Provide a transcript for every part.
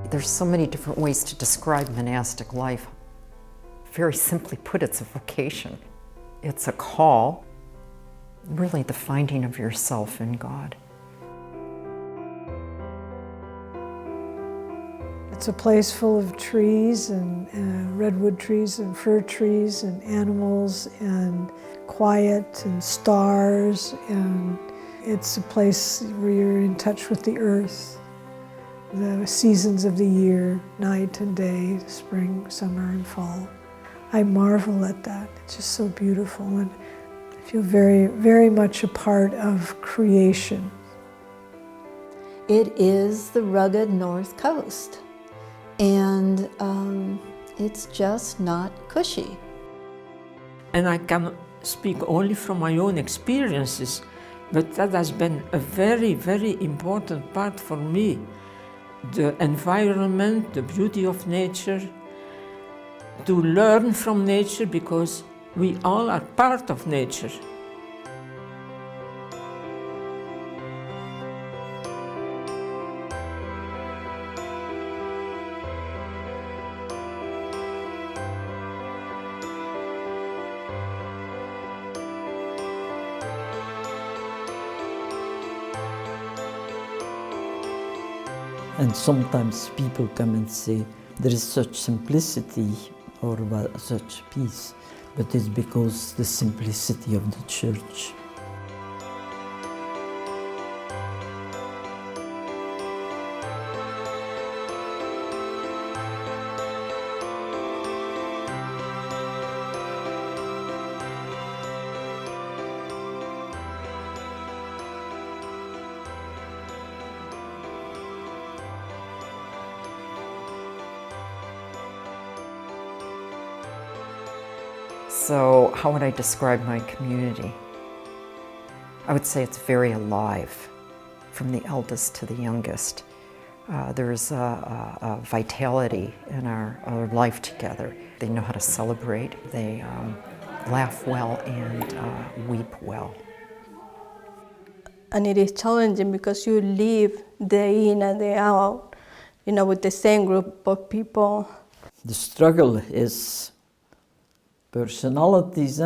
There's so many different ways to describe monastic life. Very simply put, it's a vocation. It's a call, really the finding of yourself in God. It's a place full of trees and redwood trees and fir trees and animals and quiet and stars, and it's a place where you're in touch with the earth, the seasons of the year, night and day, spring, summer, and fall. I marvel at that. It's just so beautiful, and I feel very, very much a part of creation. It is the rugged North Coast, and it's just not cushy. And I can speak only from my own experiences, but that has been a very, very important part for me. The environment, the beauty of nature, to learn from nature, because we all are part of nature. And sometimes people come and say, there is such simplicity or such peace, but it's because the simplicity of the church. So how would I describe my community? I would say it's very alive, from the eldest to the youngest. There's a vitality in our life together. They know how to celebrate, they laugh well and weep well. And it is challenging because you live day in and day out, with the same group of people. The struggle is personalities,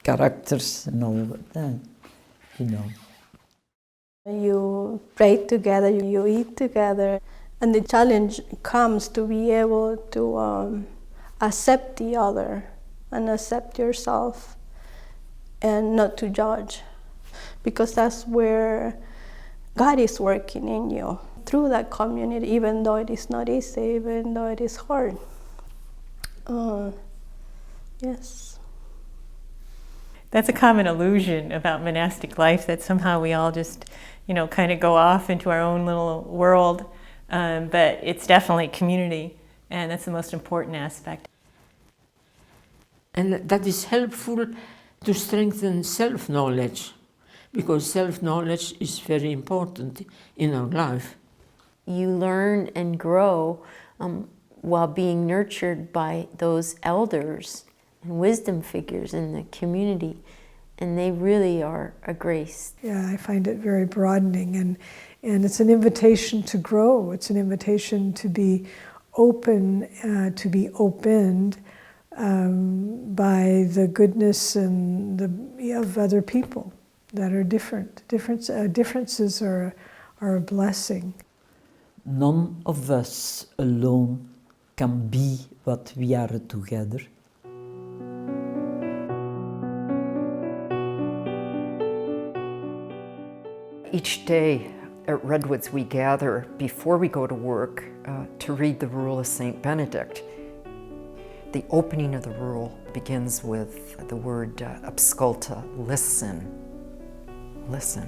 characters and all that, You pray together, you eat together, and the challenge comes to be able to accept the other and accept yourself and not to judge, because that's where God is working in you. Through that community, even though it is not easy, even though it is hard. Yes. That's a common illusion about monastic life, that somehow we all just, kind of go off into our own little world. But it's definitely community, and that's the most important aspect. And that is helpful to strengthen self-knowledge, because self-knowledge is very important in our life. You learn and grow while being nurtured by those elders and wisdom figures in the community, and they really are a grace. Yeah, I find it very broadening, and it's an invitation to grow. It's an invitation to be open, to be opened by the goodness and of other people that are different. Differences are a blessing. None of us alone can be what we are together. Each day at Redwoods we gather before we go to work to read the Rule of St. Benedict. The opening of the rule begins with the word absculta, listen. Listen.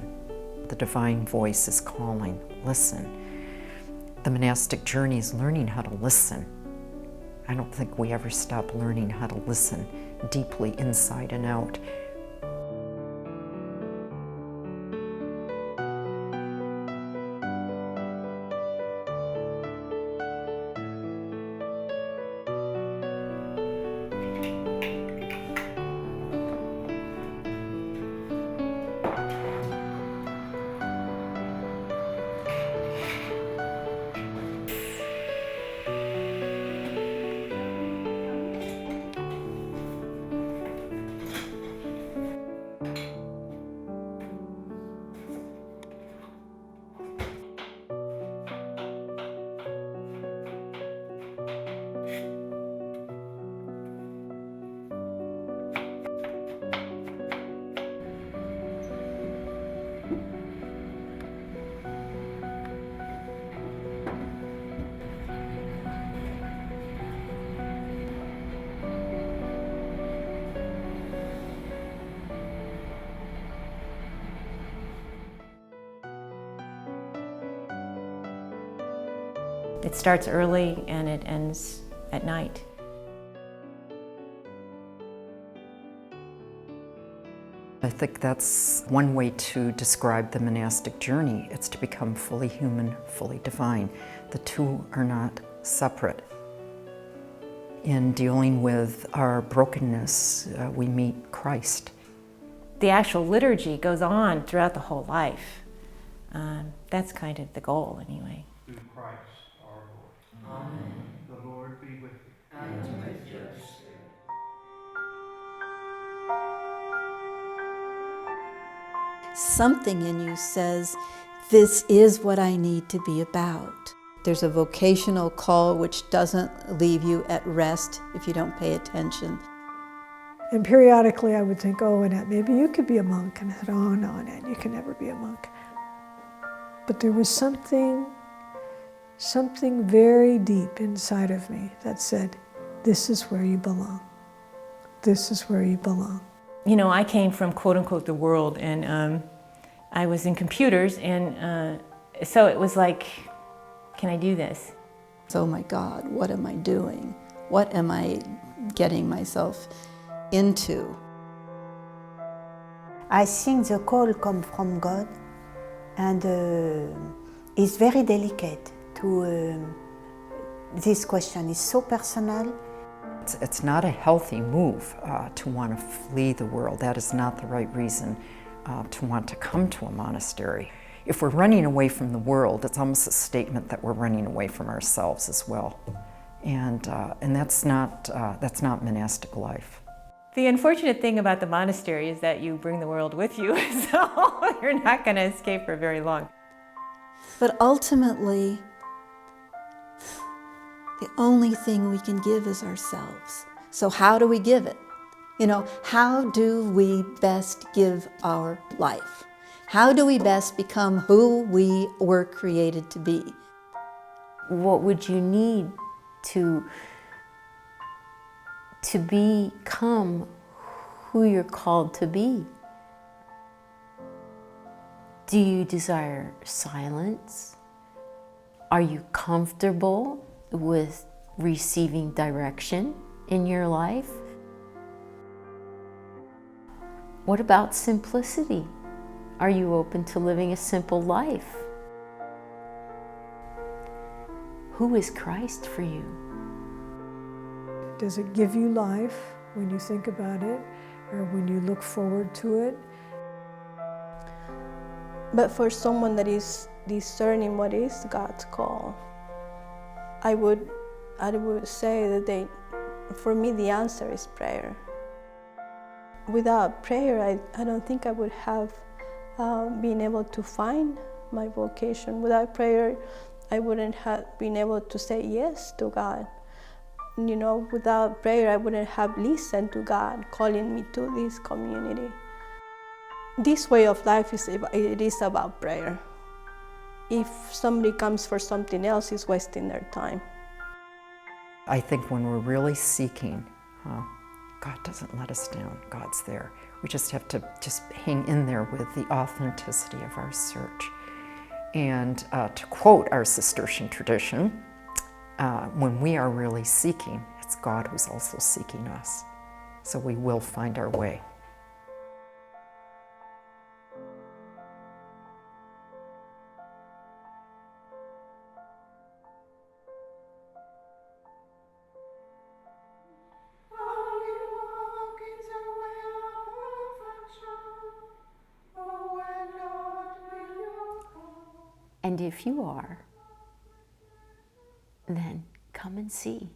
The divine voice is calling, listen. The monastic journey is learning how to listen. I don't think we ever stop learning how to listen deeply inside and out. It starts early and it ends at night. I think that's one way to describe the monastic journey. It's to become fully human, fully divine. The two are not separate. In dealing with our brokenness, we meet Christ. The actual liturgy goes on throughout the whole life. That's kind of the goal, anyway. Through Christ our Lord. Amen. The Lord be with you. And with your spirit. Something in you says, this is what I need to be about. There's a vocational call which doesn't leave you at rest if you don't pay attention. And periodically I would think, oh, Annette, maybe you could be a monk. And I said, oh, no, Annette, you can never be a monk. But there was something very deep inside of me that said, this is where you belong. This is where you belong. You know, I came from quote-unquote the world, and I was in computers, and so it was like, can I do this? Oh my God, what am I doing? What am I getting myself into? I think the call comes from God, and it's very delicate to this question is so personal. It's not a healthy move to want to flee the world. That is not the right reason to want to come to a monastery. If we're running away from the world, it's almost a statement that we're running away from ourselves as well. And that's not monastic life. The unfortunate thing about the monastery is that you bring the world with you, so you're not going to escape for very long. But ultimately, the only thing we can give is ourselves. So how do we give it? You know, how do we best give our life? How do we best become who we were created to be? What would you need to become who you're called to be? Do you desire silence? Are you comfortable with receiving direction in your life? What about simplicity? Are you open to living a simple life? Who is Christ for you? Does it give you life when you think about it, or when you look forward to it? But for someone that is discerning what is God's call, I would say that for me, the answer is prayer. Without prayer, I don't think I would have been able to find my vocation. Without prayer, I wouldn't have been able to say yes to God. You know, without prayer, I wouldn't have listened to God calling me to this community. This way of life is about prayer. If somebody comes for something else, it's wasting their time. I think when we're really seeking, God doesn't let us down. God's there. We just have to hang in there with the authenticity of our search. And to quote our Cistercian tradition, when we are really seeking, it's God who's also seeking us. So we will find our way. And if you are, then come and see.